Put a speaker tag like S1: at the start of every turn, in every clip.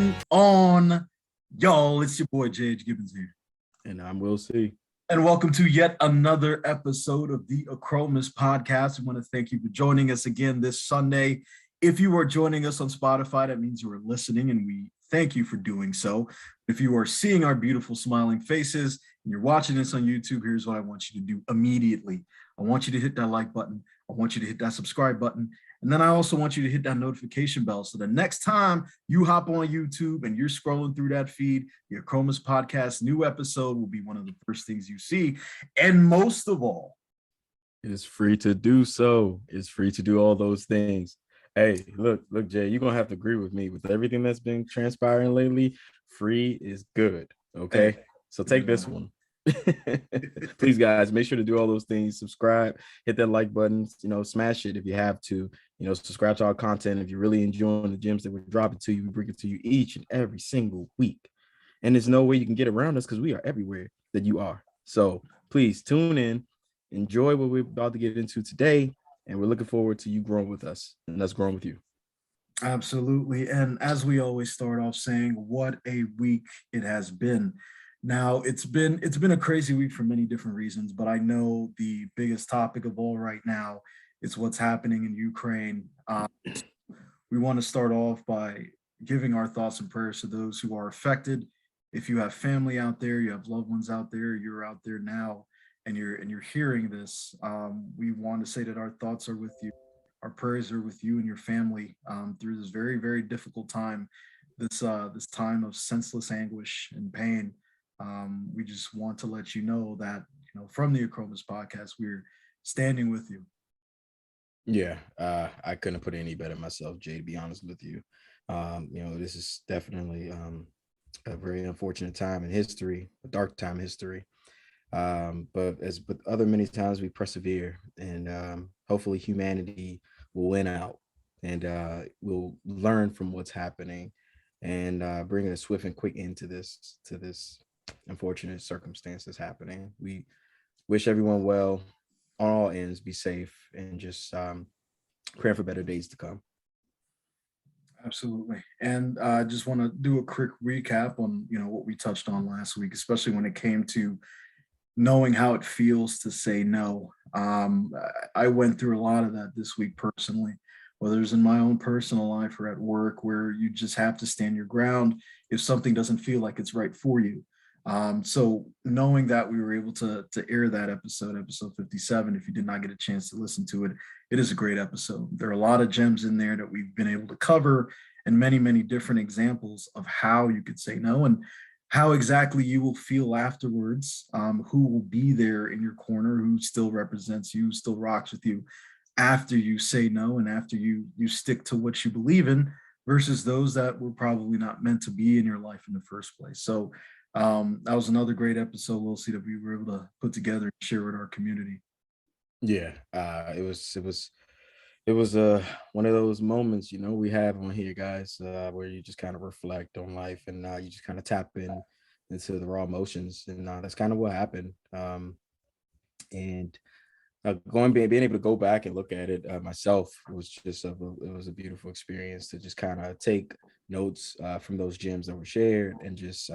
S1: going on, y'all? It's your boy J.H. Gibbons here.
S2: And I'm Will C.
S1: And welcome to yet another episode of the Achromous Podcast. We want to thank you for joining us again this Sunday. If you are joining us on Spotify, that means you are listening, and we thank you for doing so. If you are seeing our beautiful smiling faces and you're watching this on YouTube, here's what I want you to do immediately. I want you to hit that like button. I want you to hit that subscribe button. And then I also want you to hit that notification bell so the next time you hop on YouTube and you're scrolling through that feed, the Achromous Podcast new episode will be one of the first things you see. And most of all,
S2: it is free to do so. It's free to do all those things. Hey, look, Jay, you're going to have to agree with me. With everything that's been transpiring lately, free is good, okay?
S1: Hey.
S2: So take this one. Please, guys, make sure to do all those things. Subscribe, hit that like button, smash it if you have to. Subscribe to our content. If you're really enjoying the gems that we're dropping to you, we bring it to you each and every single week. And there's no way you can get around us because we are everywhere that you are. So please tune in, enjoy what we're about to get into today. And we're looking forward to you growing with us and us growing with you.
S1: Absolutely. And as we always start off saying, what a week it has been. Now, it's been a crazy week for many different reasons, but I know the biggest topic of all right now is what's happening in Ukraine. We want to start off by giving our thoughts and prayers to those who are affected. If you have family out there, you have loved ones out there, you're out there now, and you're hearing this, we want to say that our thoughts are with you. Our prayers are with you and your family through this very, very difficult time, this time of senseless anguish and pain. We just want to let you know that, from the Achromous Podcast, we're standing with you.
S2: Yeah, I couldn't put it any better myself, Jay, to be honest with you. This is definitely a very unfortunate time in history, a dark time in history. But as with other many times, we persevere, and hopefully humanity will win out, and we'll learn from what's happening, and bring a swift and quick end to this unfortunate circumstances happening. We wish everyone well on all ends, be safe, and just praying for better days to come.
S1: Absolutely. And I just want to do a quick recap on, what we touched on last week, especially when it came to knowing how it feels to say no. I went through a lot of that this week personally, whether it's in my own personal life or at work, where you just have to stand your ground if something doesn't feel like it's right for you. So knowing that we were able to air that episode 57, if you did not get a chance to listen to it, it is a great episode. There are a lot of gems in there that we've been able to cover, and many, many different examples of how you could say no and how exactly you will feel afterwards, who will be there in your corner, who still represents you, still rocks with you after you say no and after you stick to what you believe in, versus those that were probably not meant to be in your life in the first place. So that was another great episode, we'll see, that we were able to put together and share with our community.
S2: Yeah, it was one of those moments, we have on here, guys, where you just kind of reflect on life, and you just kind of tap into the raw emotions, and that's kind of what happened. And being able to go back and look at it myself was just it was a beautiful experience to just kind of take notes from those gems that were shared and just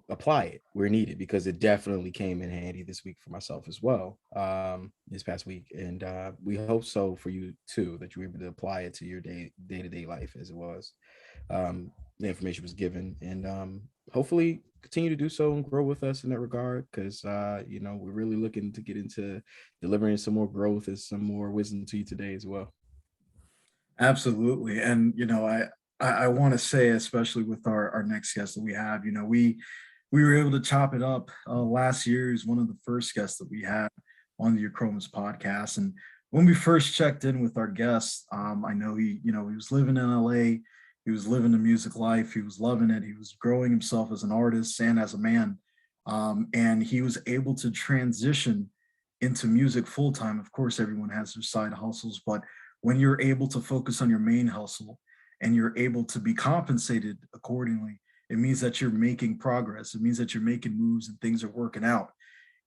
S2: apply it where needed, because it definitely came in handy this week for myself as well, this past week. And we hope so for you too, that you were able to apply it to your day-to-day life as it was. The information was given, and hopefully continue to do so and grow with us in that regard, because we're really looking to get into delivering some more growth and some more wisdom to you today as well.
S1: Absolutely. And, I want to say, especially with our next guest that we have, we were able to chop it up. Last year is one of the first guests that we had on the Achromous Podcast. And when we first checked in with our guest, I know he was living in LA. He was living the music life. He was loving it. He was growing himself as an artist and as a man. And he was able to transition into music full time. Of course, everyone has their side hustles, but when you're able to focus on your main hustle and you're able to be compensated accordingly, it means that you're making progress. It means that you're making moves and things are working out.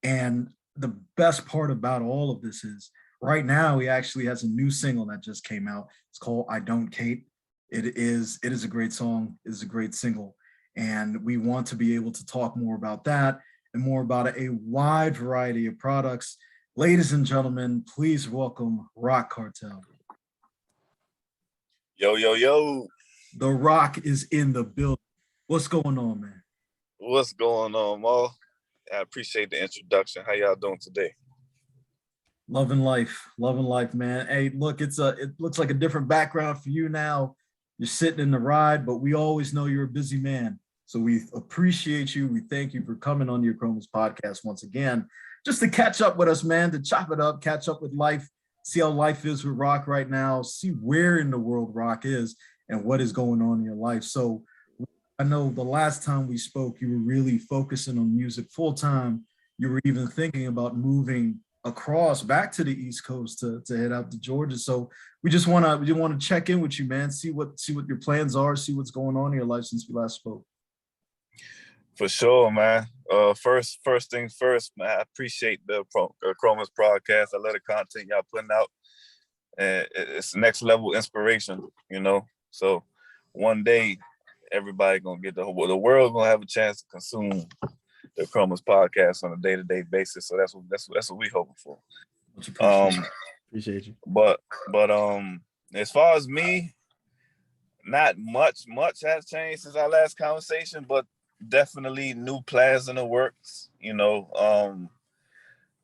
S1: And the best part about all of this is right now he actually has a new single that just came out. It's called I Don't Kate. It is a great song. It is a great single. And we want to be able to talk more about that and more about a wide variety of products. Ladies and gentlemen, please welcome Roc Kartel.
S3: Yo, yo, yo.
S1: The Rock is in the building. What's going on, man?
S3: What's going on, Mo? I appreciate the introduction. How y'all doing today?
S1: Loving life, man. Hey, look, it looks like a different background for you now. You're sitting in the ride, but we always know you're a busy man. So we appreciate you. We thank you for coming on the Achromous Podcast once again, just to catch up with us, man, to chop it up, catch up with life, see how life is with Roc right now, see where in the world Roc is and what is going on in your life. So I know the last time we spoke, you were really focusing on music full time. You were even thinking about moving across back to the East Coast to head out to Georgia. So we just want to check in with you, man. See what your plans are. See what's going on in your life since we last spoke.
S3: For sure, man. First things first, man. I appreciate the Achromous Podcast. I love the content y'all putting out. It's next level inspiration, you know. So one day, everybody gonna get the world gonna have a chance to consume the Achromous Podcast on a day-to-day basis. So that's what we hoping for.
S2: Appreciate you.
S3: But as far as me, not much has changed since our last conversation, but definitely new plans in the works. You know,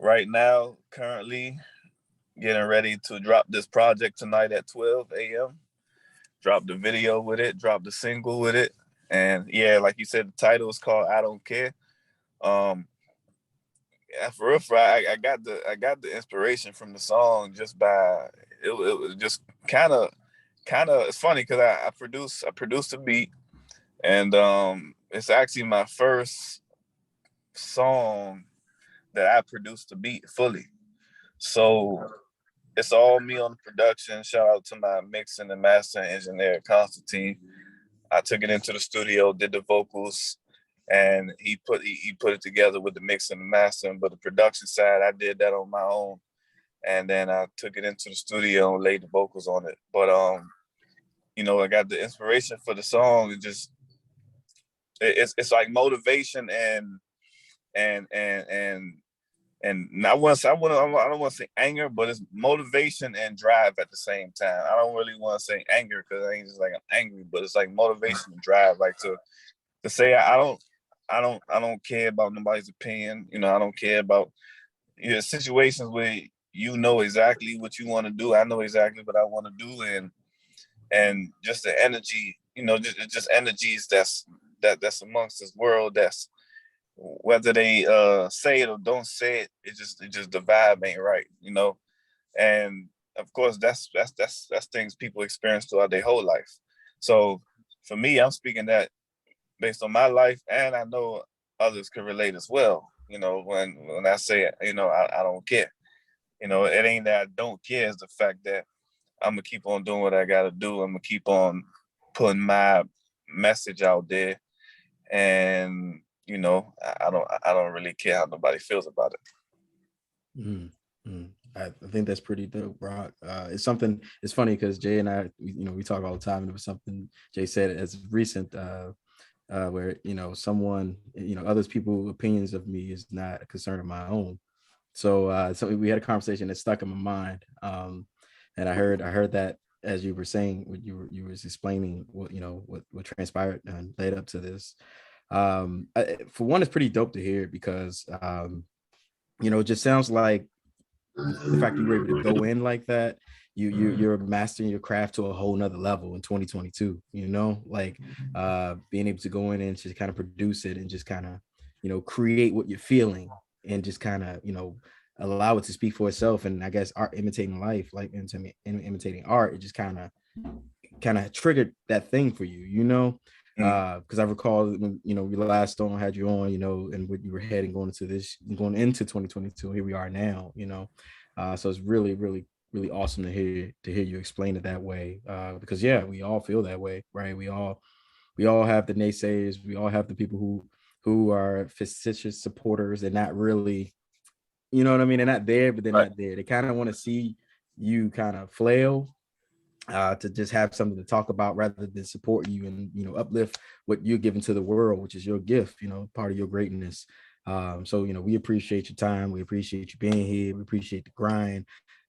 S3: right now, currently getting ready to drop this project tonight at 12 a.m. Drop the video with it, drop the single with it. And yeah, like you said, the title is called I Don't Care. Yeah, for real, I got the inspiration from the song just by it was just kind of it's funny because I produced the beat, and it's actually my first song that I produced the beat fully. So it's all me on the production. Shout out to my mixing and mastering engineer, Constantine. I took it into the studio, did the vocals, and he put it together with the mixing and mastering. But the production side, I did that on my own, and then I took it into the studio and laid the vocals on it. But you know, I got the inspiration for the song. It's like motivation and I don't want to say anger, but it's motivation and drive at the same time. I don't really want to say anger because I ain't just like I'm angry, but it's like motivation and drive, like to say I don't care about nobody's opinion. You know, I don't care about situations where you know exactly what you want to do. I know exactly what I want to do, and just the energy, you know, just energies that's amongst this world. That's whether they say it or don't say it, it just the vibe ain't right, you know. And of course, that's things people experience throughout their whole life. So for me, I'm speaking that based on my life, and I know others can relate as well. You know, when I say, you know, I don't care. You know, it ain't that I don't care. It's the fact that I'm gonna keep on doing what I gotta do. I'm gonna keep on putting my message out there, and you know, I don't really care how nobody feels about it.
S2: Mm-hmm. I think that's pretty dope, Roc. It's something. It's funny because Jay and I, you know, we talk all the time, and it was something Jay said as recent, where you know, someone, you know, others people's opinions of me is not a concern of my own. So we had a conversation that stuck in my mind, and I heard that as you were saying, what you were explaining, what you know, what transpired and led up to this. For one, it's pretty dope to hear because you know, it just sounds like the fact you were able to go in like that, you're mastering your craft to a whole nother level in 2022, you know, like being able to go in and just kind of produce it and just kind of, you know, create what you're feeling and just kind of, you know, allow it to speak for itself. And I guess art imitating life, like imitating art, it just kind of triggered that thing for you, you know. Because I recall when, you know, we last had you on, you know, and when you were heading going into 2022, here we are now, you know. So it's really, really, really awesome to hear you explain it that way. Because yeah, we all feel that way, right? We all have the naysayers, we all have the people who are facetious supporters and not really, you know what I mean? They're not there, but they're not there. They kind of want to see you kind of flail. to just have something to talk about rather than support you and, you know, uplift what you're giving to the world, which is your gift, you know, part of your greatness. So, you know, we appreciate your time. We appreciate you being here. We appreciate the grind.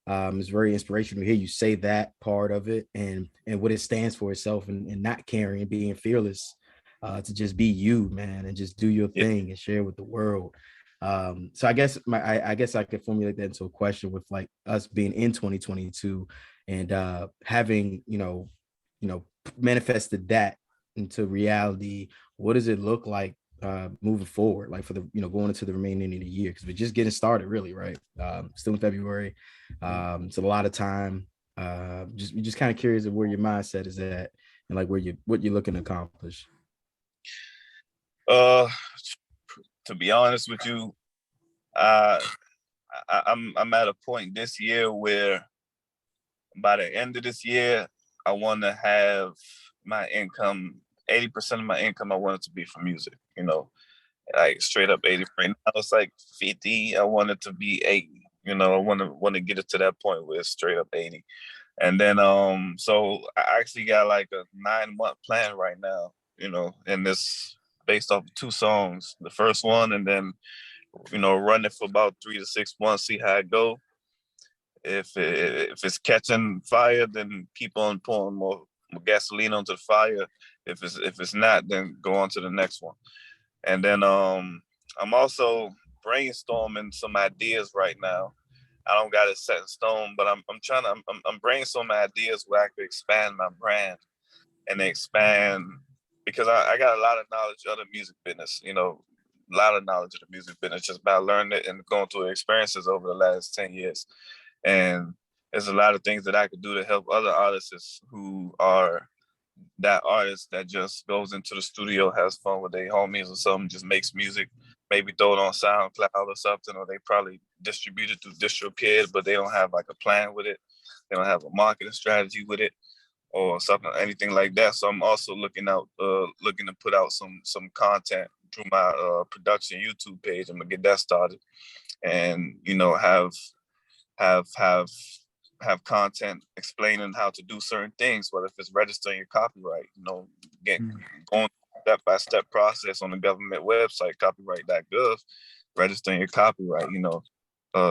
S2: It's very inspirational to hear you say that part of it and what it stands for itself, and not caring and being fearless, to just be you, man, and just do your
S3: Yeah.
S2: thing and share with the world. So I guess I guess I could formulate that into a question with like us being in 2022 and having, you know, manifested that into reality. What does it look like moving forward, like for the, you know, going into the remaining of the year, because we're just getting started, really, right? Still in February. It's a lot of time. Just kind of curious of where your mindset is at and like what you're looking to accomplish.
S3: To be honest with you, I'm at a point this year where by the end of this year, I want to have my income, 80% of my income, I want it to be from music, you know, like straight up 80. Right now it's like 50. I want it to be 80. You know, I want to get it to that point where it's straight up 80. And then so I actually got like a 9-month plan right now, you know, and this based off of 2 songs. The first one, and then, you know, run it for about 3 to 6 months, see how it go. If it's catching fire, then keep on pouring more gasoline onto the fire. If it's not, then go on to the next one. And then I'm also brainstorming some ideas right now. I don't got it set in stone, but I'm brainstorming ideas where I could expand my brand and expand, because I got a lot of knowledge of the music business, you know, a lot of knowledge of the music business just by learning it and going through experiences over the last 10 years. And there's a lot of things that I could do to help other artists who are that artist that just goes into the studio, has fun with their homies or something, just makes music, maybe throw it on SoundCloud or something, or they probably distribute it through DistroKid, but they don't have like a plan with it. They don't have a marketing strategy with it or something, anything like that. So I'm also looking to put out some content through my production YouTube page. I'm gonna get that started, and you know, have content explaining how to do certain things, whether if it's registering your copyright, you know, going step-by-step process on the government website, copyright.gov, registering your copyright, you know,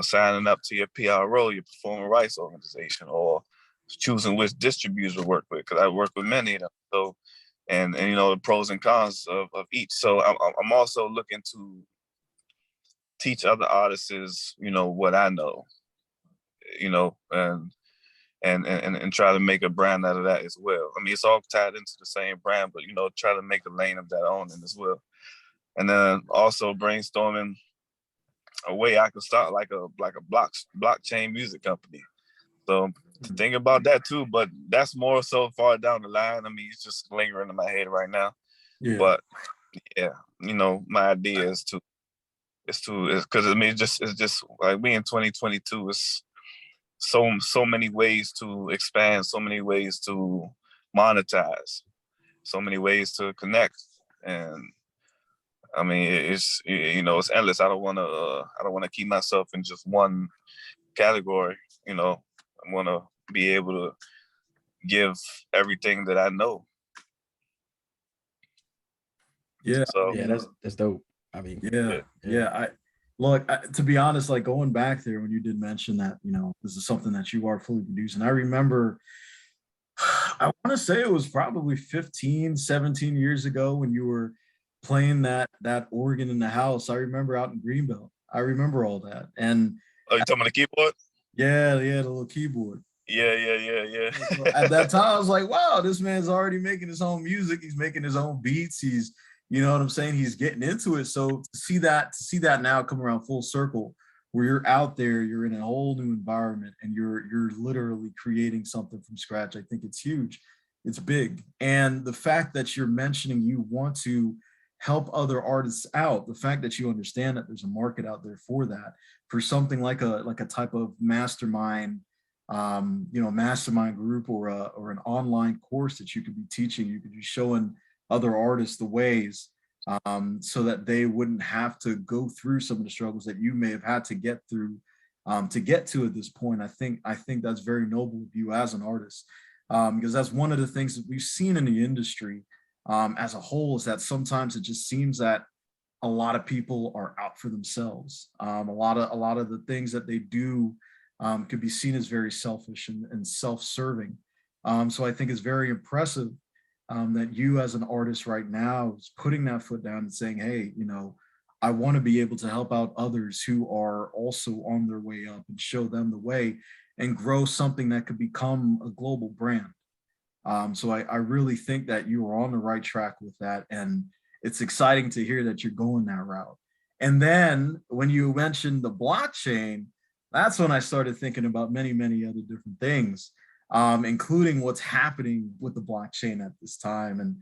S3: signing up to your PRO, your performing rights organization, or choosing which distributor to work with, because I work with many of them. So, and you know, the pros and cons of each. So I'm also looking to teach other artists, you know, what I know, you know, and try to make a brand out of that as well. I mean, it's all tied into the same brand, but you know, try to make a lane of that own as well. And then also brainstorming a way I could start like a blockchain music company. So think about that too, but that's more so far down the line. I mean, it's just lingering in my head right now. Yeah. But yeah, you know, my idea is because I mean, it's just like we in 2022. It's so many ways to expand, so many ways to monetize, so many ways to connect, and I mean, it's, you know, it's endless. I don't want to keep myself in just one category. You know, I want to be able to give everything that I know.
S2: Yeah. So yeah, that's dope. I mean,
S1: yeah. Look, to be honest, like going back there when you did mention that, you know, this is something that you are fully producing. I remember, I want to say it was probably 15, 17 years ago when you were playing that organ in the house. I remember out in Greenbelt. I remember all that. And
S3: oh, you talking about the keyboard?
S1: Yeah, the little keyboard.
S3: Yeah.
S1: So at that time, I was like, wow, this man's already making his own music. He's making his own beats. He's, you know what I'm saying? He's getting into it. So to see that now come around full circle, where you're out there, you're in a whole new environment, and you're literally creating something from scratch. I think it's huge. It's big. And the fact that you're mentioning you want to help other artists out, the fact that you understand that there's a market out there for that, for something like a type of mastermind, you know, mastermind group or an online course that you could be teaching, you could be showing other artists the ways, so that they wouldn't have to go through some of the struggles that you may have had to get through, to get to at this point. I think that's very noble of you as an artist. because that's one of the things that we've seen in the industry as a whole, is that sometimes it just seems that a lot of people are out for themselves. A lot of the things that they do could be seen as very selfish and self-serving. So I think it's very impressive that you, as an artist right now, is putting that foot down and saying, hey, I want to be able to help out others who are also on their way up and show them the way and grow something that could become a global brand. So I really think that you are on the right track with that. And it's exciting to hear that you're going that route. And then when you mentioned the blockchain, that's when I started thinking about many, many other different things, including what's happening with the blockchain at this time. And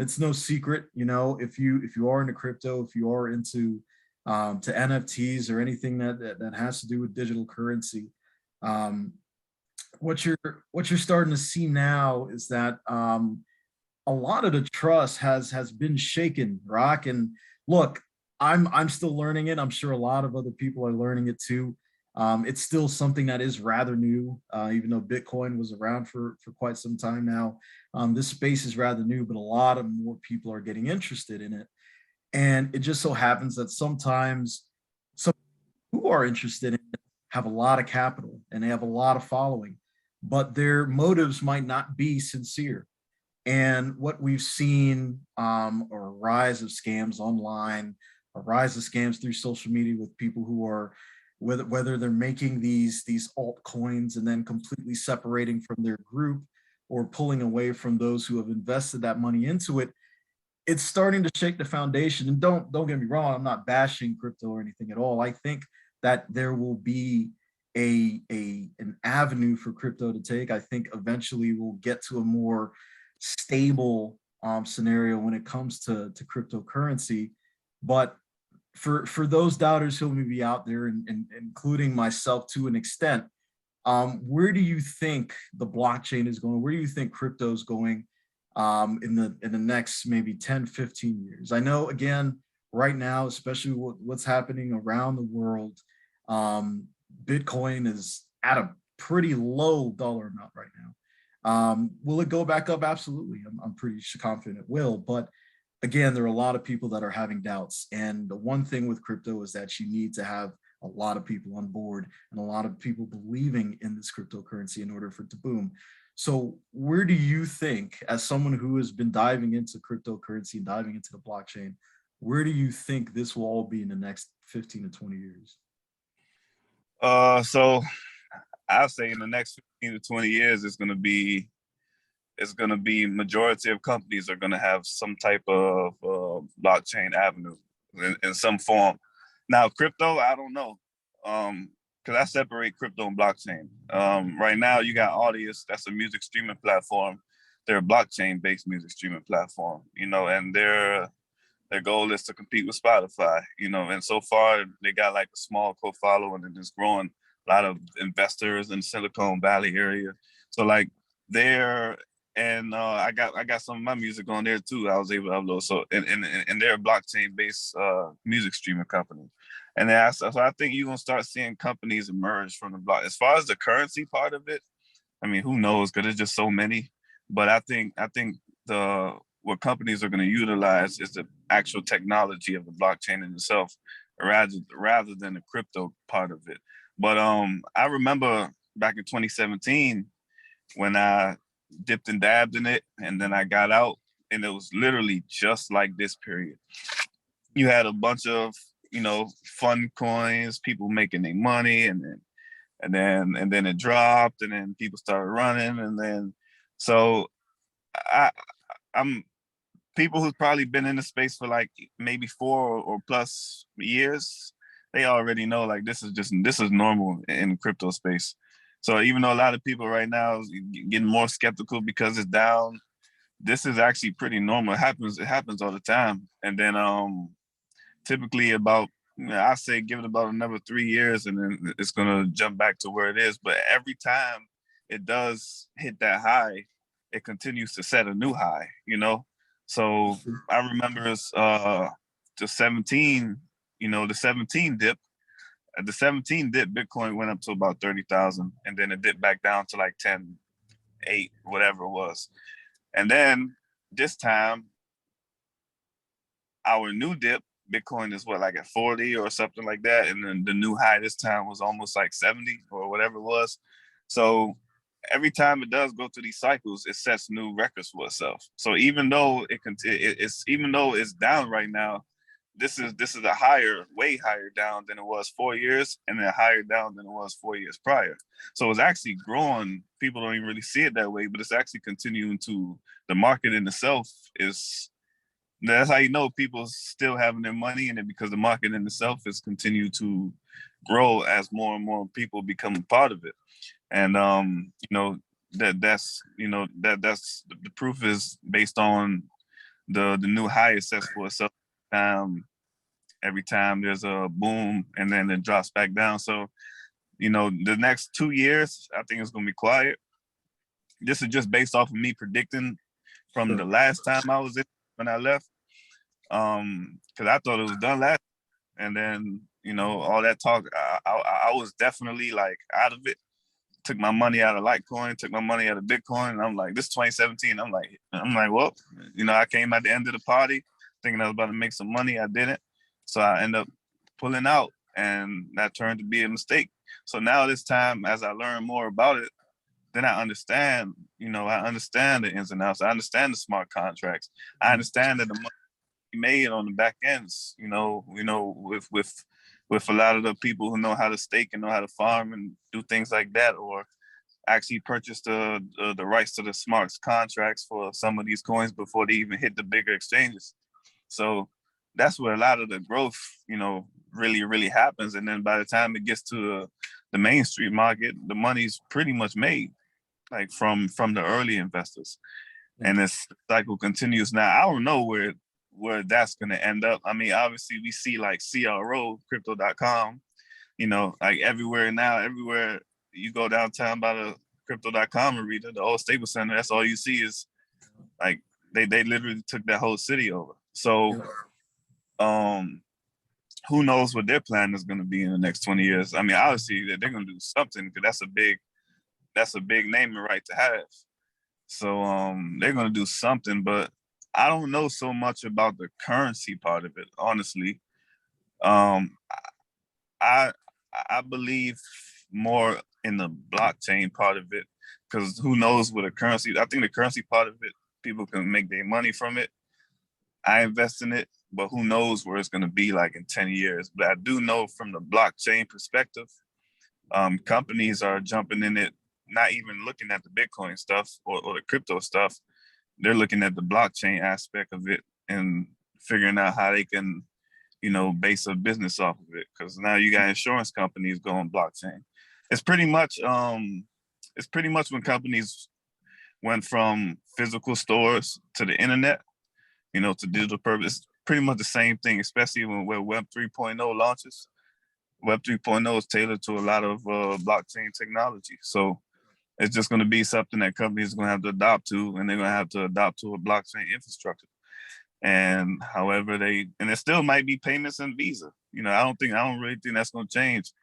S1: it's no secret, if you are into crypto, if you are into to NFTs or anything that has to do with digital currency, what you're starting to see now is that a lot of the trust has been shaken, Rock. And look, I'm still learning it. I'm sure a lot of other people are learning it too. It's still something that is rather new, even though Bitcoin was around for quite some time now. This space is rather new, but a lot of more people are getting interested in it. And it just so happens that sometimes some who are interested in it have a lot of capital and they have a lot of following, but their motives might not be sincere. And what we've seen are a rise of scams online, a rise of scams through social media with people who are, whether they're making these altcoins and then completely separating from their group or pulling away from those who have invested that money into it. It's starting to shake the foundation. And don't get me wrong, I'm not bashing crypto or anything at all. I think that there will be an avenue for crypto to take. I think eventually we'll get to a more stable scenario when it comes to cryptocurrency. But for those doubters who may be out there, and including myself to an extent, where do you think the blockchain is going? Where do you think crypto is going in the next maybe 10, 15 years? I know, again, right now, especially what's happening around the world, Bitcoin is at a pretty low dollar amount right now. Will it go back up? Absolutely. I'm pretty confident it will. But again, there are a lot of people that are having doubts. And the one thing with crypto is that you need to have a lot of people on board and a lot of people believing in this cryptocurrency in order for it to boom. So where do you think, as someone who has been diving into cryptocurrency and diving into the blockchain, where do you think this will all be in the next 15 to 20 years?
S3: So I'll say in the next 15 to 20 years, it's going to be majority of companies are going to have some type of blockchain avenue in some form. Now, crypto, I don't know, because I separate crypto and blockchain. Right now, you got Audius, that's a music streaming platform. They're a blockchain-based music streaming platform, and their goal is to compete with Spotify, and so far they got like a small co-following and it's growing. A lot of investors in Silicon Valley area. So like they're, and I got some of my music on there too. I was able to upload. So and they're a blockchain based music streaming company. And then so I think you're gonna start seeing companies emerge from the block. As far as the currency part of it, I mean, who knows? Because there's just so many. But I think what companies are going to utilize is the actual technology of the blockchain in itself, rather than the crypto part of it. But I remember back in 2017 when I dipped and dabbed in it, and then I got out, and it was literally just like this period. You had a bunch of fun coins, people making their money, and then it dropped, and then people started running, and then so I'm people who've probably been in the space for like maybe 4 or plus years, they already know like this is normal in the crypto space. So even though a lot of people right now is getting more skeptical because it's down, this is actually pretty normal. It happens all the time. And then typically about, I say give it about another 3 years and then it's gonna jump back to where it is. But every time it does hit that high, it continues to set a new high, So I remember the 17, the 17 dip. At the 17 dip, Bitcoin went up to about 30,000, and then it dipped back down to like 10. 8, whatever it was. And then this time, our new dip, Bitcoin is what, like at 40 or something like that. And then the new high this time was almost like 70 or whatever it was. So every time it does go through these cycles, it sets new records for itself. So even though even though it's down right now, this is a way higher down than it was 4 years, and then higher down than it was 4 years prior. So it's actually growing. People don't even really see it that way, but it's actually continuing to, the market in itself is, that's how you know people still having their money in it, because the market in itself is continued to grow as more and more people become a part of it. And that's the proof is based on the new high it sets for itself. Every time there's a boom and then it drops back down. So, the next 2 years, I think it's gonna be quiet. This is just based off of me predicting from the last time I was in when I left. Because I thought it was done last, and then all that talk, I was definitely like out of it. Took my money out of Litecoin, took my money out of Bitcoin, and I'm like, this 2017. I'm like, well, I came at the end of the party thinking I was about to make some money. I didn't, so I end up pulling out, and that turned to be a mistake. So now this time, as I learn more about it, then I understand. I understand the ins and outs. I understand the smart contracts. I understand that the money made on the back ends, with a lot of the people who know how to stake and know how to farm and do things like that, or actually purchase the rights to the smart contracts for some of these coins before they even hit the bigger exchanges. So that's where a lot of the growth, really, really happens. And then by the time it gets to the mainstream market, the money's pretty much made, like from the early investors. And this cycle continues. Now, I don't know where that's going to end up. I mean, obviously we see like CRO, crypto.com, like everywhere you go downtown by the crypto.com arena, the old Staples Center, that's all you see is like, they literally took that whole city over. So, who knows what their plan is going to be in the next 20 years. I mean, obviously they're going to do something, because that's a big naming right to have. So they're going to do something, but I don't know so much about the currency part of it, honestly. I believe more in the blockchain part of it, because who knows what a currency, I think the currency part of it, people can make their money from it. I invest in it, but who knows where it's going to be like in 10 years. But I do know from the blockchain perspective, companies are jumping in it, not even looking at the Bitcoin stuff or the crypto stuff. They're looking at the blockchain aspect of it and figuring out how they can, base a business off of it. Because now you got insurance companies going blockchain. It's pretty much when companies went from physical stores to the internet, to digital purpose. It's pretty much the same thing, especially when Web 3.0 launches. Web 3.0 is tailored to a lot of blockchain technology. So it's just going to be something that companies are going to have to adopt to, and they're going to have to adopt to a blockchain infrastructure. And however and it still might be payments and Visa. I don't really think that's going to change.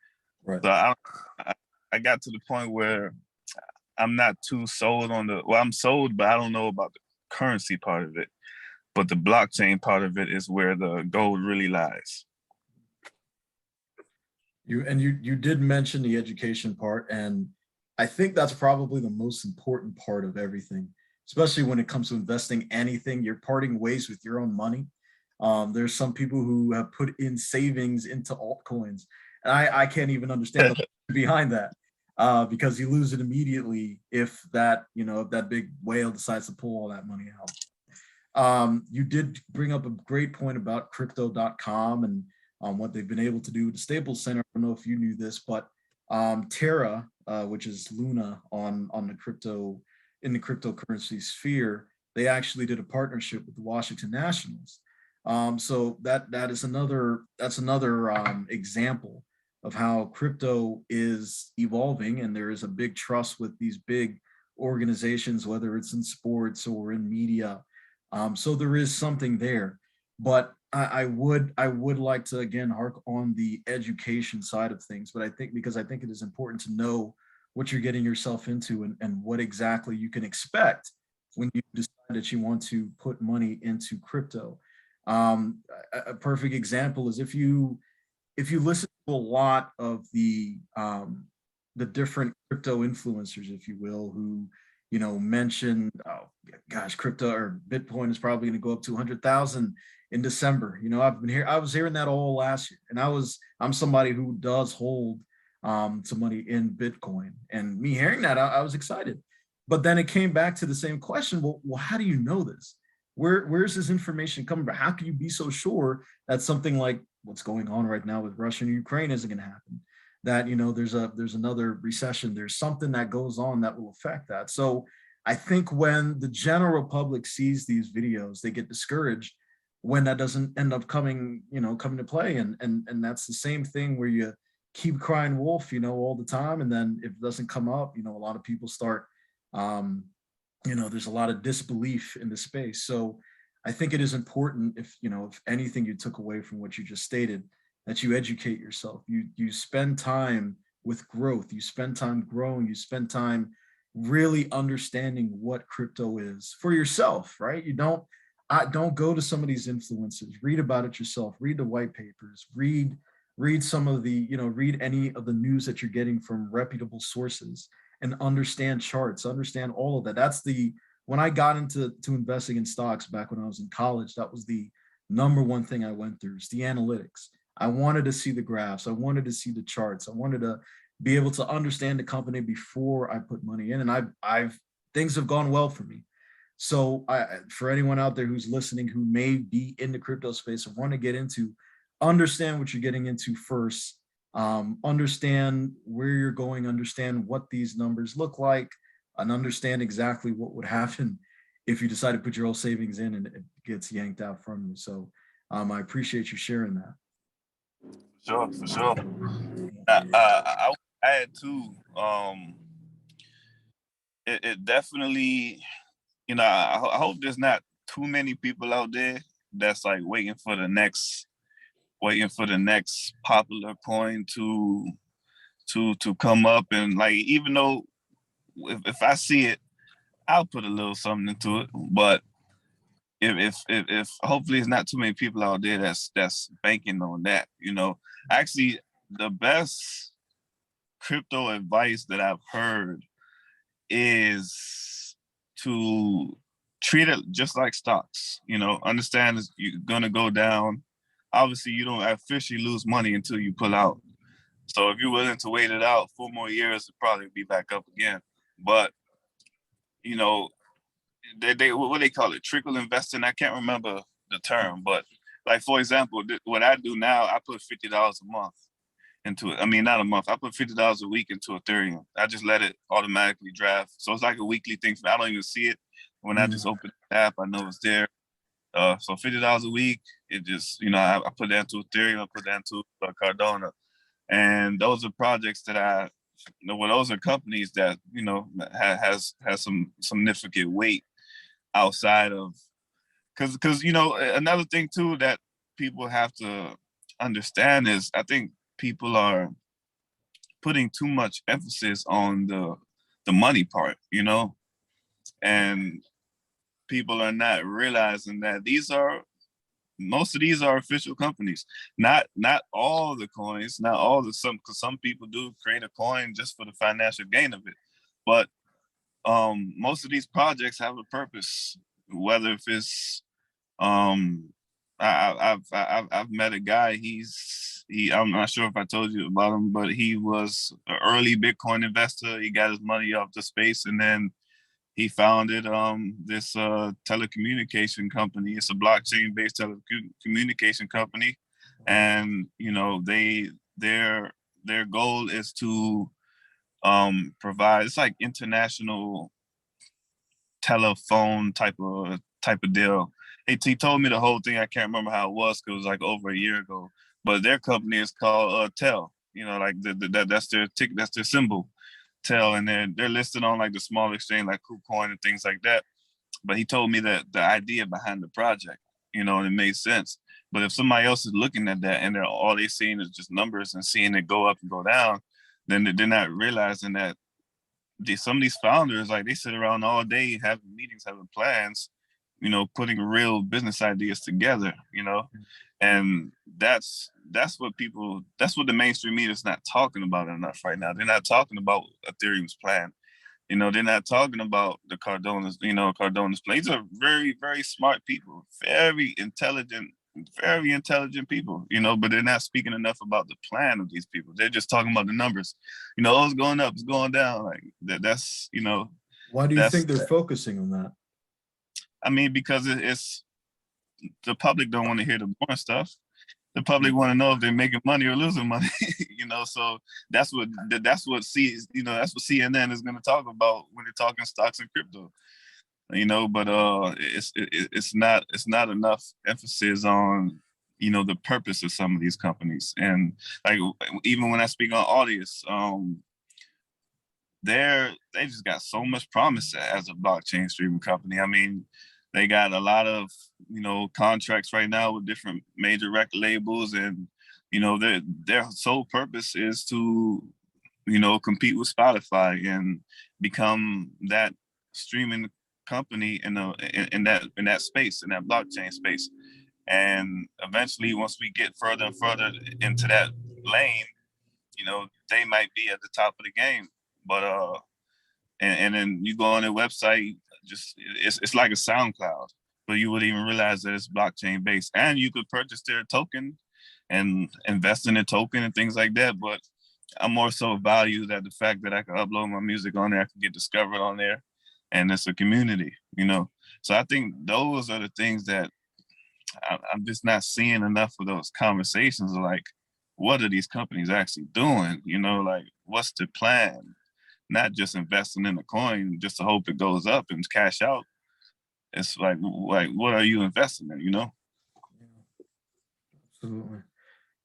S1: Right.
S3: So I got to the point where I'm not too sold on I'm sold, but I don't know about the currency part of it. But the blockchain part of it is where the gold really lies.
S1: You did mention the education part, and I think that's probably the most important part of everything, especially when it comes to investing anything. You're parting ways with your own money. There's some people who have put in savings into altcoins, and I can't even understand the behind that, because you lose it immediately if that big whale decides to pull all that money out. You did bring up a great point about crypto.com and what they've been able to do with the Staples Center. I don't know if you knew this, but Terra, which is Luna in the cryptocurrency sphere, they actually did a partnership with the Washington Nationals. So that's another example of how crypto is evolving, and there is a big trust with these big organizations, whether it's in sports or in media. So there is something there, but I would like to again hark on the education side of things, but I think it is important to know what you're getting yourself into and what exactly you can expect when you decide that you want to put money into crypto. A perfect example is if you listen to a lot of the different crypto influencers, if you will, who mention, oh gosh, crypto or Bitcoin is probably going to go up to 100,000 in December. I was hearing that all last year, and I'm somebody who does hold some money in Bitcoin, and me hearing that, I was excited. But then it came back to the same question. Well, how do you know this? Where's this information coming from? How can you be so sure that something like what's going on right now with Russia and Ukraine isn't going to happen? That there's another recession, there's something that goes on that will affect that. So I think when the general public sees these videos, they get discouraged when that doesn't end up coming to play. And that's the same thing where you keep crying wolf, all the time, and then if it doesn't come up, a lot of people start there's a lot of disbelief in the space. So I think it is important, if anything you took away from what you just stated, that you educate yourself. You spend time with growth. You spend time growing. You spend time really understanding what crypto is for yourself, right? You don't go to some of these influencers. Read about it yourself. Read the white papers. Read some of the, read any of the news that you're getting from reputable sources and understand charts, understand all of that. When I got into investing in stocks back when I was in college, that was the number one thing I went through is the analytics. I wanted to see the graphs. I wanted to see the charts. I wanted to be able to understand the company before I put money in. And I've things have gone well for me. So for anyone out there who's listening, who may be in the crypto space or want to get into, understand what you're getting into first. Understand where you're going, understand what these numbers look like, and understand exactly what would happen if you decide to put your whole savings in and it gets yanked out from you. So I appreciate you sharing that.
S3: For sure. I add too. It definitely, I hope there's not too many people out there that's like waiting for the next popular coin to come up, and like, even though if I see it, I'll put a little something into it. But if hopefully it's not too many people out there that's banking on that. Actually, the best crypto advice that I've heard is to treat it just like stocks. Understand you're gonna go down. Obviously, you don't officially lose money until you pull out. So if you're willing to wait it out 4 more years, it'll probably be back up again. But they what they call it, trickle investing. I can't remember the term, but like, for example, what I do now, I put $50 a month into it. I mean, not a month. I put $50 a week into Ethereum. I just let it automatically draft. So it's like a weekly thing for me. I don't even see it. When I just open the app, I know it's there. So $50 a week, it just, I put that into Ethereum, I put that into Cardano. And those are projects that those are companies that, has some significant weight outside of, because another thing too that people have to understand is, I think people are putting too much emphasis on the money part, and people are not realizing that most of these are official companies. Not all the coins, not all because some people do create a coin just for the financial gain of it. But most of these projects have a purpose, whether if it's I've met a guy, I'm not sure if I told you about him, but he was an early Bitcoin investor. He got his money off the space, and then he founded this telecommunication company. It's a blockchain-based telecommunication company, and their goal is to provide. It's like international telephone type of deal. He told me the whole thing. I can't remember how it was because it was like over a year ago. But their company is called Tel. Like that's their ticket. That's their symbol. Tell, and they're listed on like the small exchange like KuCoin and things like that. But he told me that the idea behind the project, and it made sense. But if somebody else is looking at that and all they're seeing is just numbers and seeing it go up and go down, then they're not realizing that some of these founders, like they sit around all day having meetings, having plans, putting real business ideas together, and that's what the mainstream media is not talking about enough right now. They're not talking about Ethereum's plan. They're not talking about the Cardona's plan. These are very, very smart people, very intelligent people, but they're not speaking enough about the plan of these people. They're just talking about the numbers. Oh, it's going up, it's going down. Like that's.
S1: Why do you think they're focusing on that?
S3: I mean, because it's the public don't want to hear the boring stuff. The public want to know if they're making money or losing money, So that's what CNN is going to talk about when they're talking stocks and crypto, But it's not enough emphasis on the purpose of some of these companies, and like even when I speak on Audius, they just got so much promise as a blockchain streaming company. I mean, they got a lot of contracts right now with different major record labels, and their sole purpose is to compete with Spotify and become that streaming company in that space, in that blockchain space. And eventually, once we get further and further into that lane, they might be at the top of the game. But and then you go on their website, just it's like a SoundCloud, but you wouldn't even realize that it's blockchain based. And you could purchase their token and invest in a token and things like that. But I'm more so value that the fact that I can upload my music on there, I can get discovered on there, and it's a community, So I think those are the things that I'm just not seeing enough of those conversations. Like, what are these companies actually doing? Like, what's the plan? Not just investing in a coin just to hope it goes up and cash out. It's like what are you investing in?
S1: Yeah, absolutely.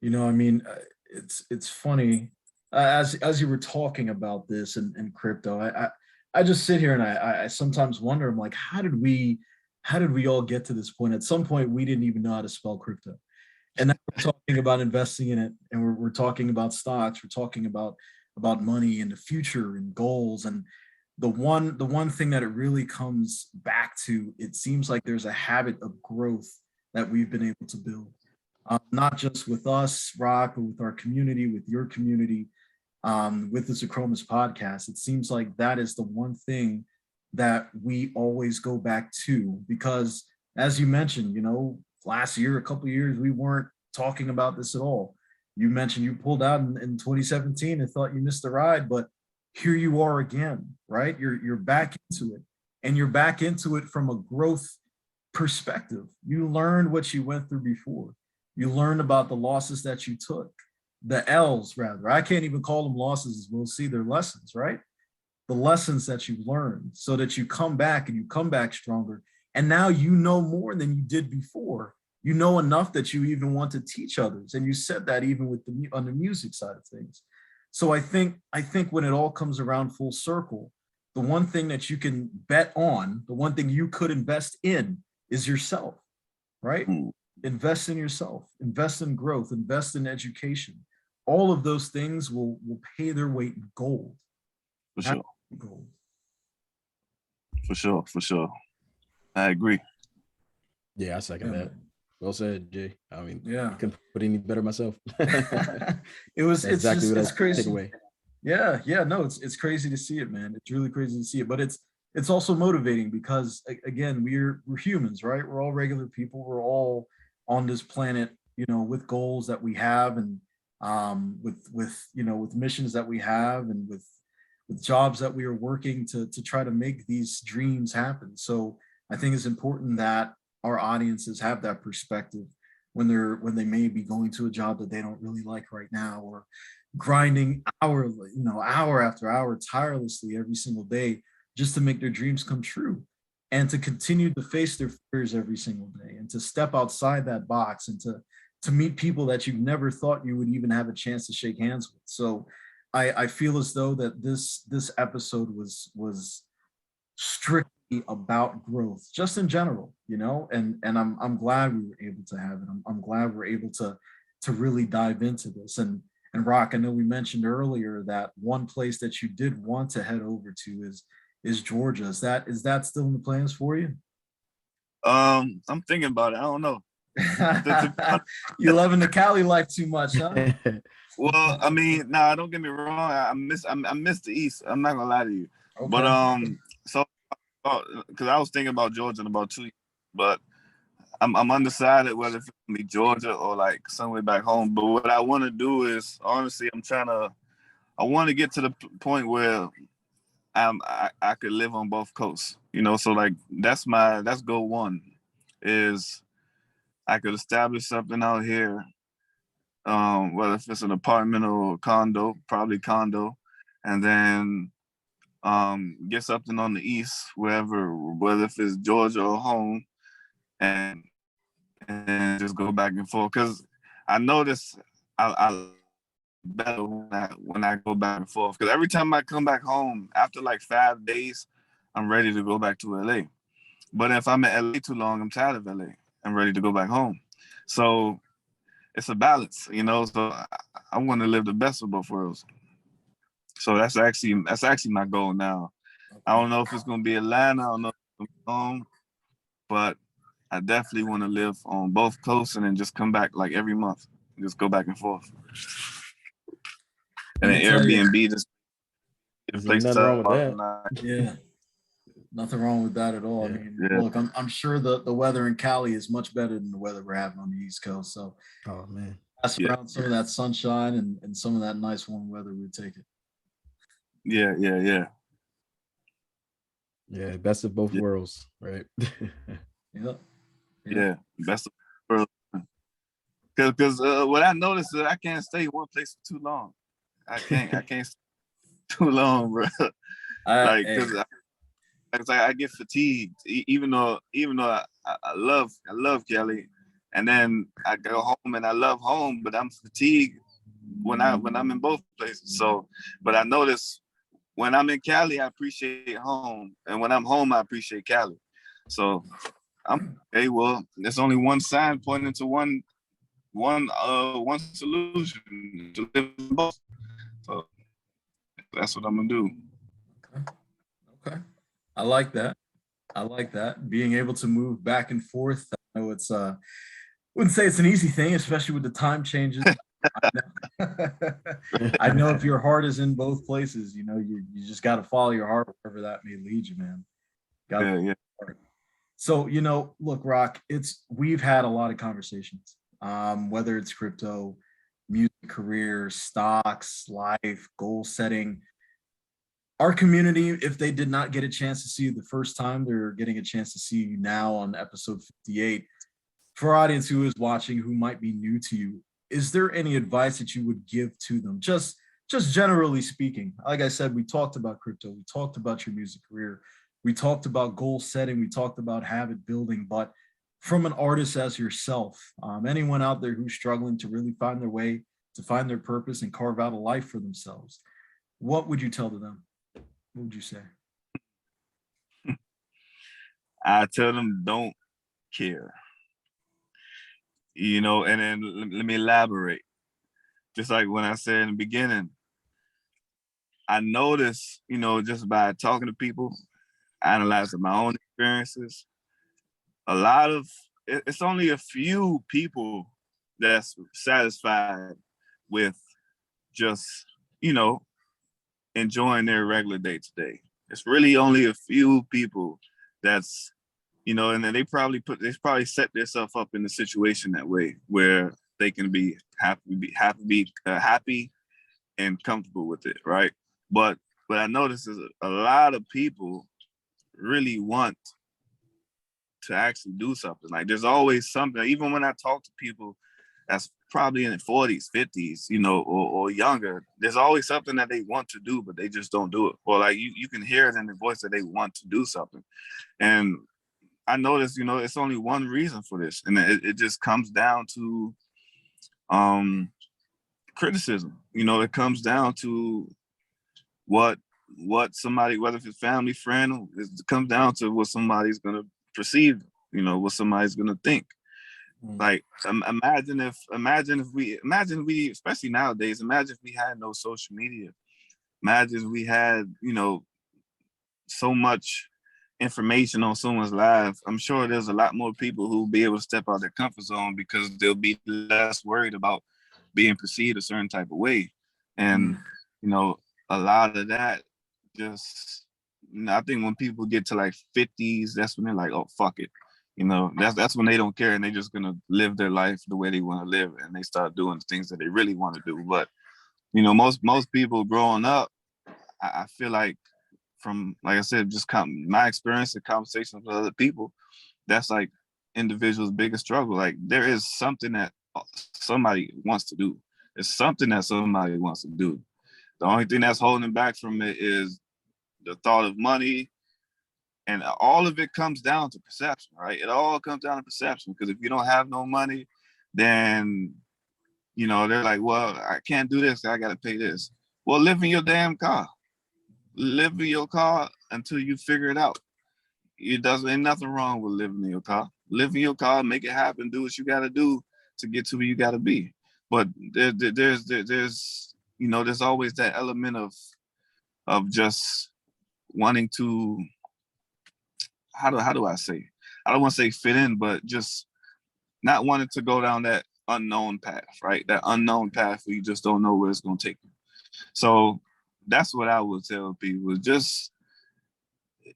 S1: I mean, it's funny as you were talking about this and crypto. I just sit here and I sometimes wonder. I'm like, how did we all get to this point? At some point, we didn't even know how to spell crypto, and now we're talking about investing in it, and we're talking about stocks. We're talking about money and the future and goals. And the one thing that it really comes back to, it seems like there's a habit of growth that we've been able to build, not just with us, Roc, but with our community, with your community, with this Achromous podcast. It seems like that is the one thing that we always go back to, because as you mentioned, last year, a couple of years, we weren't talking about this at all. You mentioned you pulled out in 2017 and thought you missed the ride, but here you are again, right? You're back into it, and you're back into it from a growth perspective. You learned what you went through before. You learned about the losses that you took, the L's rather. I can't even call them losses. We'll see, they're lessons, right? The lessons that you learned, so that you come back and you come back stronger. And now you know more than you did before. You know enough that you even want to teach others. And you said that even with on the music side of things. So I think when it all comes around full circle, the one thing that you can bet on, the one thing you could invest in is yourself, right? Invest in yourself, invest in growth, invest in education. All of those things will pay their weight in gold.
S3: For sure.
S1: Gold.
S3: For sure. I agree.
S2: Yeah, I second that. Well said, Jay. I mean,
S1: yeah,
S2: I couldn't put any better myself.
S1: It's crazy. Take away. Yeah, no, it's crazy to see it, man. It's really crazy to see it, but it's also motivating because again, we're humans, right? We're all regular people. We're all on this planet, with goals that we have, and with missions that we have, and with jobs that we are working to try to make these dreams happen. So I think it's important that our audiences have that perspective when they may be going to a job that they don't really like right now, or grinding hour after hour tirelessly every single day just to make their dreams come true, and to continue to face their fears every single day, and to step outside that box, and to meet people that you never thought you would even have a chance to shake hands with. So I feel as though that this episode was strictly about growth, just in general, and I'm glad we were able to have it. I'm glad we're able to really dive into this. And And Rock, I know we mentioned earlier that one place that you did want to head over to is Georgia. Is that still in the plans for you?
S3: I'm thinking about it. I don't know.
S1: You loving the Cali life too much, huh?
S3: Well, I mean, nah, don't get me wrong. I miss the East. I'm not gonna lie to you.
S1: Okay.
S3: But so because I was thinking about Georgia in about 2 years, but I'm undecided whether it's gonna be Georgia or like somewhere back home. But what I want to do is honestly, I want to get to the point where I could live on both coasts. So like that's goal one, is I could establish something out here, whether if it's an apartment or condo, probably condo, and then get something on the east, wherever, whether if it's Georgia or home, and just go back and forth. Because I notice I better when I go back and forth. Because every time I come back home, after like 5 days, I'm ready to go back to LA. But if I'm in LA too long, I'm tired of LA. I'm ready to go back home. So it's a balance, So I want to live the best of both worlds. So that's actually my goal now. I don't know if it's gonna be Atlanta. I don't know if it's gonna be home, but I definitely want to live on both coasts and then just come back like every month, just go back and forth. And then Airbnb just
S2: a place. Nothing wrong with that.
S1: Yeah, nothing wrong with that at all. I mean, look, I'm sure the weather in Cali is much better than the weather we're having on the East Coast. So,
S2: oh man,
S1: pass around some of that sunshine and some of that nice warm weather, we'd take it.
S3: Yeah.
S2: Best of both worlds, right?
S3: Yeah, best of both worlds. Because what I noticed is I can't stay one place for too long. I can't stay too long, bro. Because I get fatigued, even though I love Cali, and then I go home and I love home, but I'm fatigued when I'm in both places. So, but I notice when I'm in Cali, I appreciate home, and when I'm home, I appreciate Cali. So I'm okay. Well, there's only one sign pointing to one solution to live in both. So that's what I'm gonna do.
S1: Okay. I like that. Being able to move back and forth. I know it's wouldn't say it's an easy thing, especially with the time changes. I know if your heart is in both places, you just got to follow your heart wherever that may lead you, man.
S3: Yeah.
S1: So, look, Roc, we've had a lot of conversations, whether it's crypto, music career, stocks, life, goal setting. Our community, if they did not get a chance to see you the first time, they're getting a chance to see you now on episode 58. For our audience who is watching, who might be new to you, is there any advice that you would give to them? Just generally speaking. Like I said, we talked about crypto, we talked about your music career, we talked about goal setting, we talked about habit building, but from an artist as yourself, anyone out there who's struggling to really find their way, to find their purpose and carve out a life for themselves, what would you tell to them? What would you say?
S3: I tell them don't care. And then let me elaborate. Just like when I said in the beginning, I noticed, just by talking to people, analyzing my own experiences, it's only a few people that's satisfied with just, enjoying their regular day to day. It's really only a few people that's, and then they probably set themselves up in the situation that way where they can be happy and comfortable with it, right? But what I notice is a lot of people really want to actually do something. Like there's always something, even when I talk to people that's probably in their 40s, 50s, or younger, there's always something that they want to do, but they just don't do it. Or like you can hear it in their voice that they want to do something. And I noticed, it's only one reason for this. And it just comes down to criticism. It comes down to what somebody, whether it's family, friend, it comes down to what somebody's going to perceive, what somebody's going to think. Like imagine we, especially nowadays, imagine if we had no social media. Imagine if we had, so much information on someone's life. I'm sure there's a lot more people who will be able to step out their comfort zone because they'll be less worried about being perceived a certain type of way. And, a lot of that just, I think when people get to like 50s, that's when they're like, oh, fuck it. That's when they don't care and they're just gonna live their life the way they want to live, and they start doing the things that they really want to do. But most people growing up, I feel like, from, like I said, just my experience and conversations with other people, that's like individuals' biggest struggle. Like there is something that somebody wants to do. It's something that somebody wants to do. The only thing that's holding back from it is the thought of money. And all of it comes down to perception, right? It all comes down to perception, because if you don't have no money, then, they're like, well, I can't do this. I got to pay this. Well, live in your damn car. Live in your car until you figure it out. Ain't nothing wrong with living in your car. Live in your car, make it happen, do what you got to do to get to where you got to be. But there's always that element of just wanting to, how do I say? I don't want to say fit in, but just not wanting to go down that unknown path, right? That unknown path where you just don't know where it's going to take you. So that's what I would tell people. Just,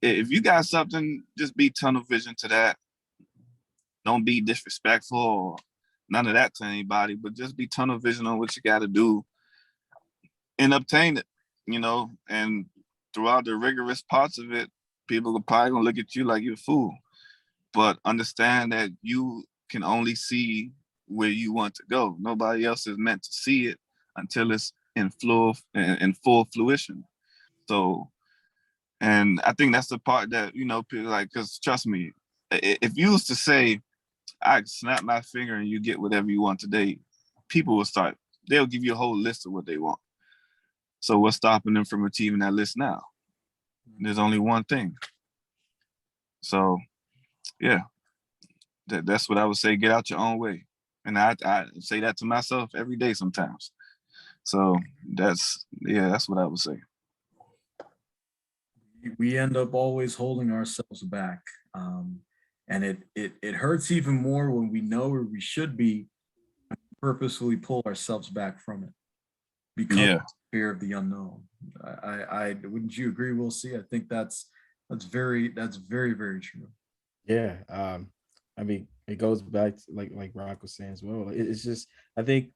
S3: if you got something, just be tunnel vision to that. Don't be disrespectful or none of that to anybody, but just be tunnel vision on what you got to do and obtain it, and throughout the rigorous parts of it, people are probably going to look at you like you're a fool. But understand that you can only see where you want to go. Nobody else is meant to see it until it's in full fruition. So, and I think that's the part that, people like, because trust me, if you was to say, I snap my finger and you get whatever you want today, people will they'll give you a whole list of what they want. So what's stopping them from achieving that list now? There's only one thing. So, yeah, that's what I would say. Get out your own way. And I say that to myself every day sometimes. So that's what I would say.
S1: We end up always holding ourselves back. And it hurts even more when we know where we should be, purposefully pull ourselves back from it because of fear of the unknown. I wouldn't you agree, Will C? I think that's very, very true.
S2: Yeah. I mean, it goes back to, like Roc was saying as well. It's just, I think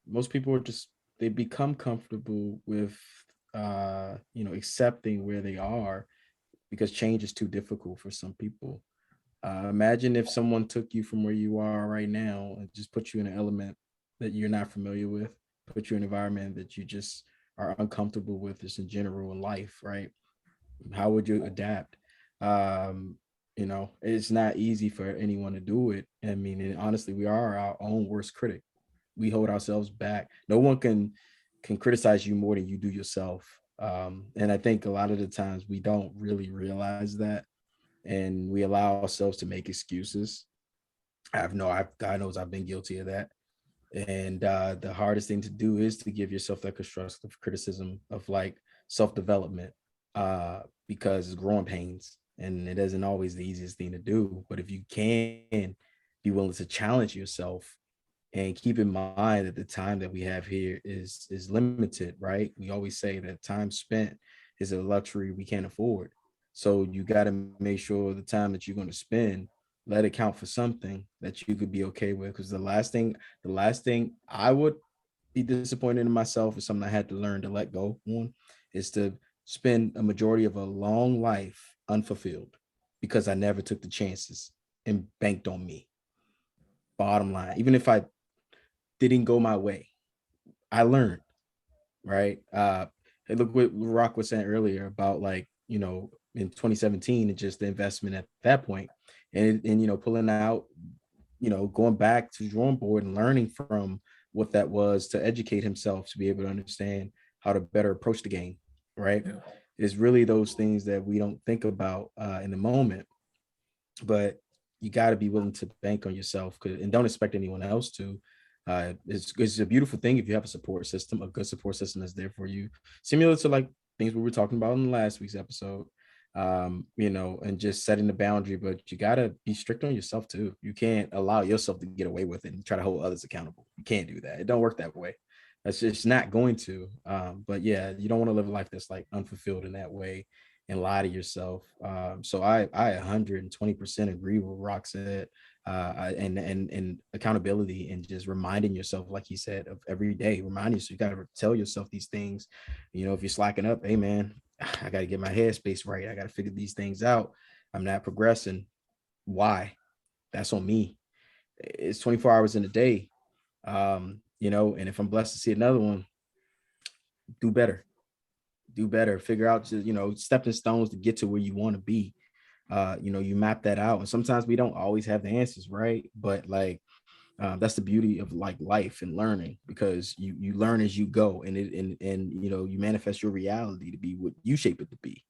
S2: most people they become comfortable with accepting where they are, because change is too difficult for some people. Imagine if someone took you from where you are right now and just put you in an element that you're not familiar with, put you in an environment that you just are uncomfortable with, just in general in life, right? How would you adapt? It's not easy for anyone to do it. I mean, and honestly, we are our own worst critic. We hold ourselves back. No one can criticize you more than you do yourself. And I think a lot of the times we don't really realize that, and we allow ourselves to make excuses. God knows I've been guilty of that. And the hardest thing to do is to give yourself that constructive criticism of like self-development, because it's growing pains, and it isn't always the easiest thing to do. But if you can be willing to challenge yourself, and keep in mind that the time that we have here is limited, right? We always say that time spent is a luxury we can't afford. So you got to make sure the time that you're going to spend, let it count for something that you could be okay with. Because the last thing I would be disappointed in myself is something I had to learn to let go on, is to spend a majority of a long life unfulfilled because I never took the chances and banked on me. Bottom line, even if I didn't go my way, I learned, right? And look what Roc was saying earlier about, like, in 2017, and just the investment at that point, and pulling out, going back to the drawing board and learning from what that was, to educate himself to be able to understand how to better approach the game, right? Yeah. It's really those things that we don't think about in the moment. But you got to be willing to bank on yourself, and don't expect anyone else to. It's a beautiful thing if you have a support system, a good support system that's there for you, similar to like things we were talking about in last week's episode. And just setting the boundary, but you got to be strict on yourself too. You can't allow yourself to get away with it and try to hold others accountable. You can't do that. It don't work that way. That's just not going to. But yeah, you don't want to live a life that's like unfulfilled in that way and lie to yourself. So I 120% agree with what Roc said. And accountability, and just reminding yourself, like he said, of every day, remind yourself, you got to tell yourself these things. If you're slacking up, hey man, I got to get my headspace right. I got to figure these things out. I'm not progressing. Why? That's on me. It's 24 hours in a day. And if I'm blessed to see another one, do better, figure out, stepping stones to get to where you want to be. You map that out, and sometimes we don't always have the answers, right? But like, that's the beauty of like life and learning, because you learn as you go, and you manifest your reality to be what you shape it to be.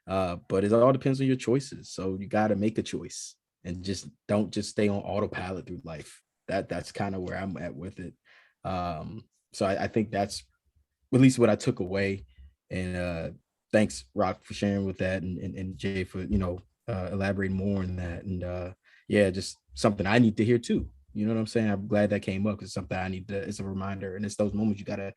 S2: But it all depends on your choices. So you got to make a choice, and just don't just stay on autopilot through life. That's kind of where I'm at with it. So I think that's at least what I took away. And thanks, Roc, for sharing with that, and Jay for elaborating more on that. And just something I need to hear too. You know what I'm saying? I'm glad that came up, because it's something I need to. It's a reminder, and it's those moments you gotta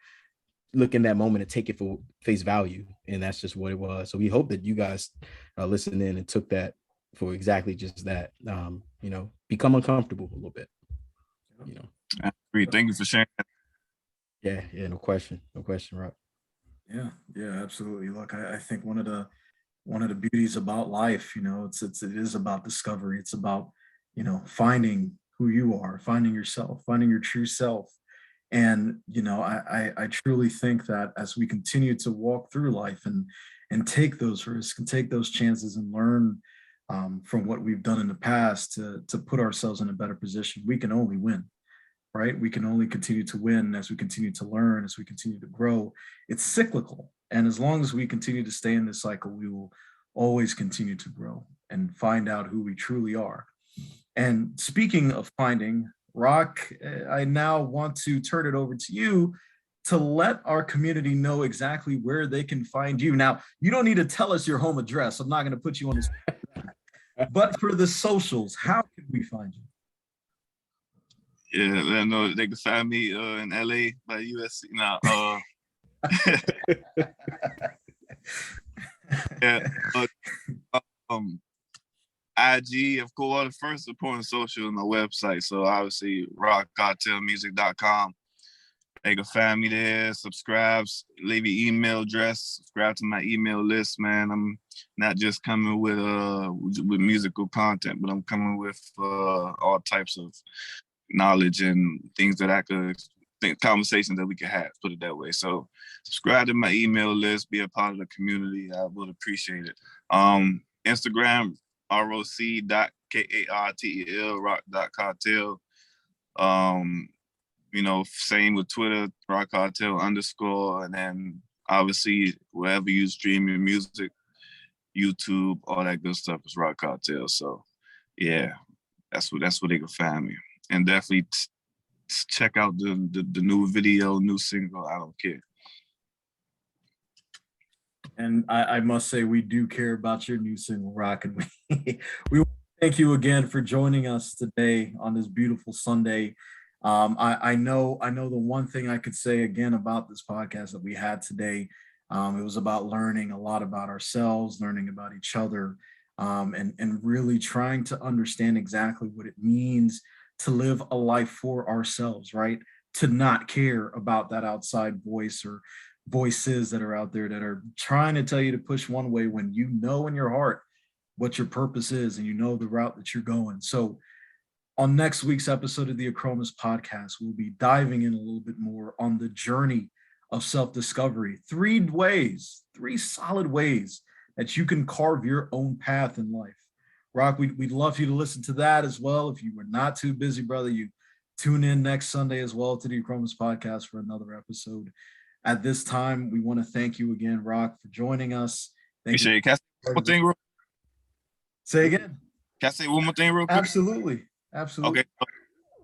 S2: look in that moment and take it for face value, and that's just what it was. So we hope that you guys listened in and took that for exactly just that. Become uncomfortable a little bit.
S3: I agree. Thank you for sharing.
S2: Yeah, no question, Roc.
S1: Yeah, absolutely. Look, I think one of the beauties about life, it is about discovery. It's about, finding who you are, finding yourself, finding your true self. And, I truly think that as we continue to walk through life and take those risks and take those chances and learn from what we've done in the past to put ourselves in a better position, we can only win. Right? We can only continue to win as we continue to learn, as we continue to grow. It's cyclical. And as long as we continue to stay in this cycle, we will always continue to grow and find out who we truly are. And speaking of finding, Roc, I now want to turn it over to you to let our community know exactly where they can find you. Now, you don't need to tell us your home address. I'm not going to put you on the spot. But for the socials, how can we find you?
S3: Yeah, let them know they can find me in LA by USC. Now, IG, of course, the first important social on the website. So obviously, rockartelmusic.com. They can find me there, subscribe, leave your email address, subscribe to my email list, man. I'm not just coming with musical content, but I'm coming with all types of knowledge and things that I could think, conversations that we could have, put it that way. So subscribe to my email list, be a part of the community. I would appreciate it. Instagram, roc.kartel, roc.kartel. Same with Twitter, Roc Kartel _, and then obviously wherever you stream your music, YouTube, all that good stuff is Roc Kartel. So yeah, that's where they can find me. And definitely check out the new video, new single, I Don't Care.
S1: And I must say, we do care about your new single, Roc. And we thank you again for joining us today on this beautiful Sunday. I know the one thing I could say again about this podcast that we had today, it was about learning a lot about ourselves, learning about each other, and really trying to understand exactly what it means to live a life for ourselves, right? To not care about that outside voice or voices that are out there that are trying to tell you to push one way when you know in your heart what your purpose is and you know the route that you're going. So on next week's episode of the Achromous Podcast, we'll be diving in a little bit more on the journey of self-discovery. 3 solid ways that you can carve your own path in life. Roc, we'd love you to listen to that as well. If you were not too busy, brother, you tune in next Sunday as well to the Achromous Podcast for another episode. At this time, we want to thank you again, Roc, for joining us. Thank you.
S3: Say again.
S1: Say again.
S3: Can I say one more thing real quick?
S1: Absolutely.
S3: Okay.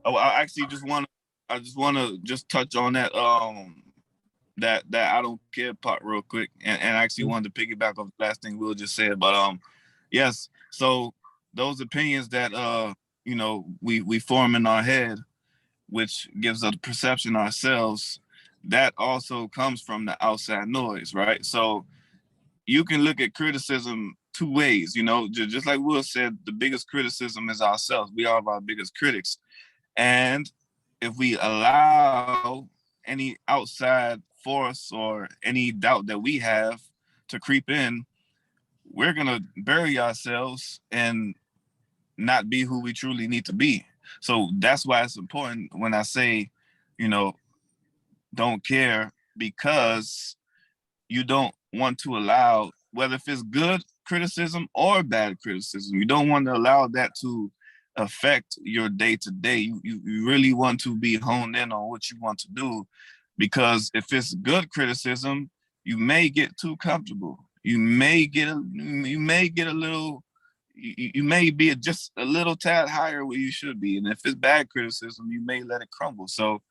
S3: Oh, I actually just want to just touch on that that I don't care part real quick, and I actually wanted to piggyback off the last thing Will just said, but yes, so those opinions that we form in our head, which gives us a perception ourselves, that also comes from the outside noise, right? So you can look at criticism two ways, just like Will said, the biggest criticism is ourselves. We are our biggest critics. And if we allow any outside force or any doubt that we have to creep in, we're going to bury ourselves and not be who we truly need to be. So that's why it's important when I say, don't care, because you don't want to allow, whether if it's good criticism or bad criticism, you don't want to allow that to affect your day-to-day. You really want to be honed in on what you want to do, because if it's good criticism, you may get too comfortable. You may get a little, you may be just a little tad higher where you should be. And if it's bad criticism, you may let it crumble. So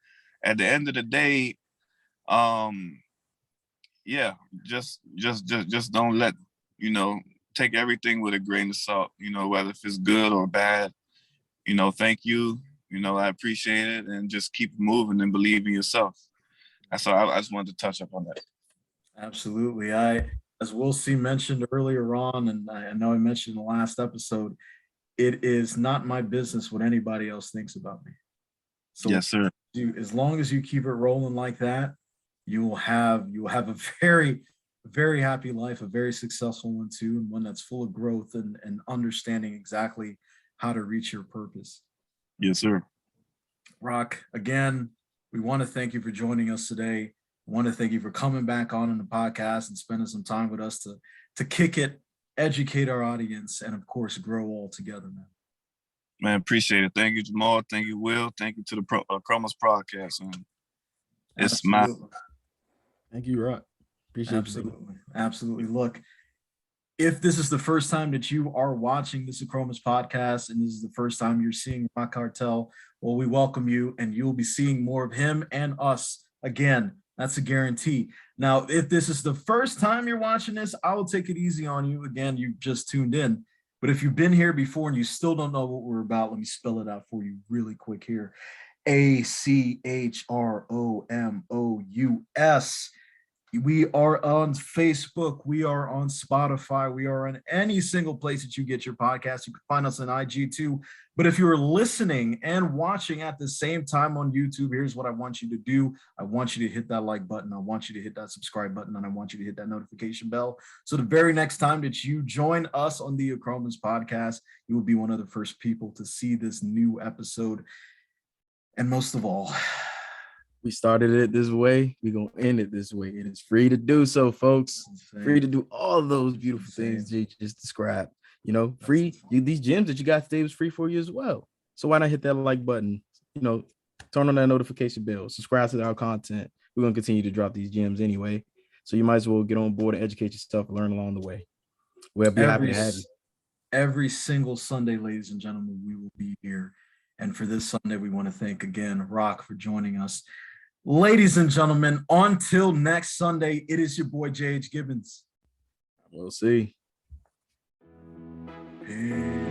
S3: at the end of the day, yeah, just don't let, take everything with a grain of salt, whether if it's good or bad. Thank you. I appreciate it, and just keep moving and believe in yourself. That's all. I just wanted to touch up on that.
S1: Absolutely. As Will C mentioned earlier on, and I know I mentioned in the last episode, it is not my business what anybody else thinks about me. So
S3: yes, sir.
S1: As long as you keep it rolling like that, you will have a very, very happy life, a very successful one too, and one that's full of growth and understanding exactly how to reach your purpose.
S3: Yes, sir.
S1: Roc, again, we want to thank you for joining us today. I want to thank you for coming back on the podcast and spending some time with us to kick it, educate our audience, and of course, grow all together, man.
S3: Man, appreciate it. Thank you, Jamal. Thank you, Will. Thank you to the Achromous Podcast. Man. It's
S1: Absolutely.
S2: Thank you, Roc. Appreciate
S1: Absolutely. Absolutely. Look, if this is the first time that you are watching this Achromous Podcast, and this is the first time you're seeing Roc Kartel, well, we welcome you, and you'll be seeing more of him and us again. That's a guarantee. Now, if this is the first time you're watching this, I will take it easy on you. Again, you just tuned in. But if you've been here before and you still don't know what we're about, let me spell it out for you really quick here. Achromous. We are on Facebook. We are on Spotify. We are on any single place that you get your podcast. You can find us on IG too. But if you're listening and watching at the same time on YouTube, here's what I want you to do. I want you to hit that like button. I want you to hit that subscribe button, and I want you to hit that notification bell. So the very next time that you join us on the Achromous Podcast, you will be one of the first people to see this new episode. And most of all,
S2: we started it this way. We're going to end it this way. It is free to do so, folks. Free to do all those beautiful things Jay just described. Free. These gems that you got today was free for you as well. So why not hit that like button? Turn on that notification bell. Subscribe to our content. We're going to continue to drop these gems anyway. So you might as well get on board and educate yourself and learn along the way. We'll be happy to have you.
S1: Every single Sunday, ladies and gentlemen, we will be here. And for this Sunday, we want to thank again Roc for joining us. Ladies and gentlemen, until next Sunday, it is your boy J.H. Gibbons.
S2: We'll see.
S1: Peace.